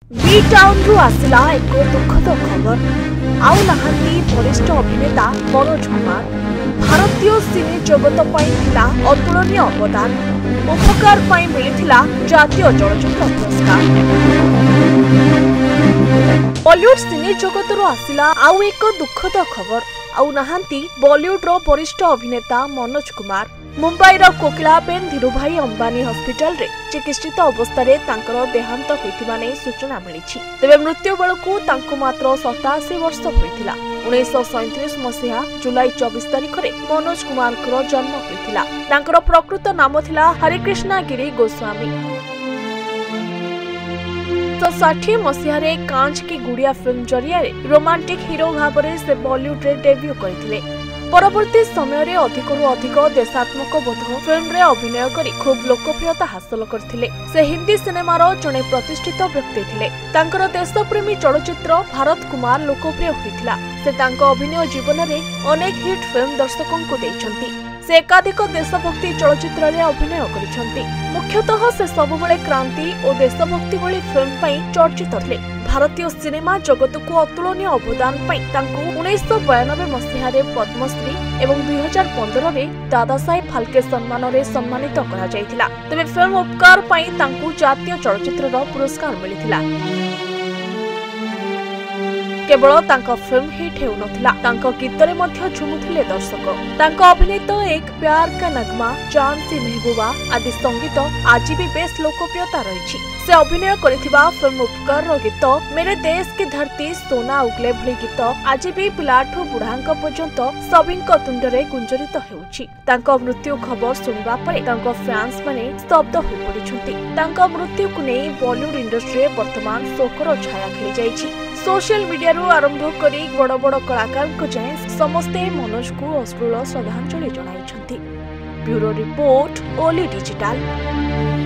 B town रु आसिला एक दुखद खबर आउ नहांती वरिष्ठ अभिनेता मनोज कुमार। भारतीय सिने जगत पई थिला अतुलनीय अवदान, उपकार पई मिलिथिला जातीय चलचित्र पुरस्कार। बॉलीवुड सिने जगत रु आसिला आउ एक दुखद खबर आउ नहांती बॉलीवुड रो वरिष्ठ अभिनेता मनोज कुमार। मुंबईर कोकिलाबेन धीरूभाई अंबानी हॉस्पिटल रे चिकित्सित अवस्था देहांत होइथिबा नै सूचना मिली। तेबे मृत्यु बेलकु तांको मात्र 87 वर्ष होइथिला। 1937 मसीहा जुलाई 24 तारिख रे मनोज कुमार को जन्म होइथिला। तांकर प्रकृत नाम थिला हरिकृष्ण गिरी गोस्वामी। 1960 मसीहा रे कांच की गुड़िया फिल्म जरिया रोमांटिक हीरो भाव में से बॉलीवुड रे डेब्यू करथिले। परवर्ती समय रे अधिकरु अधिक देशात्मक बोध फिल्म रे अभिनय करी खूब लोकप्रियता हासिल करथिले। से हिंदी सिनेमार जने प्रतिष्ठित व्यक्ति थिले। तांकर देशप्रेमी चलचित्र भारत कुमार लोकप्रिय होइथिला। से तांको अभिनय जीवन रे अनेक हिट फिल्म दर्शकों को दैछंती। से एकाधिक देशभक्ति चलचित्र रे अभिनय करिसंती। मुख्यतः से सबुबले क्रांति और देशभक्ति भली फिल्म पई चर्चित थे। भारतीय सिनेमा जगत को अतुलनीय अवदान पई तांको 1992 मसीहा रे पद्मश्री एवं 2015 रे दादा साहेब फाल्के सम्मान रे सम्मानित करा जायतिला। तबे फिल्म उपकार पई तांको जातीय चलचित्र रो पुरस्कार मिलिथिला। केवल तांको फिल्म हिट हेउ नथिला, तांको गीतरे मध्य झुमुथिले दर्शक। तांको अभिनीत एक प्यार का नगमा, जान सी महबूबा आदि संगीत आज भी बेस लोकप्रियता रही। से अभिनय करिथिबा फिल्म उपकार रो गीत मेरे देश की धरती सोना उगले भली गीत आज भी पिलाठू बुढ़ांक पर्यंत सबिंक तुंडरे गुंजरित हेउछि। तांको मृत्यु खबर सुनिबा परे तांको फैंस माने स्तब्ध होई पड़िछंती। तांको मृत्यु को नै बॉलीवुड इंडस्ट्री रे वर्तमान शोकर छाया खेली जाइछि। सोशल मीडिया रु आरंभ करी बड़ बड़ कलाकार को जाए समस्ते मनोज को अश्रुल श्रद्धांजलि जणाइछंती। ब्यूरो रिपोर्ट ओली डिजिटल।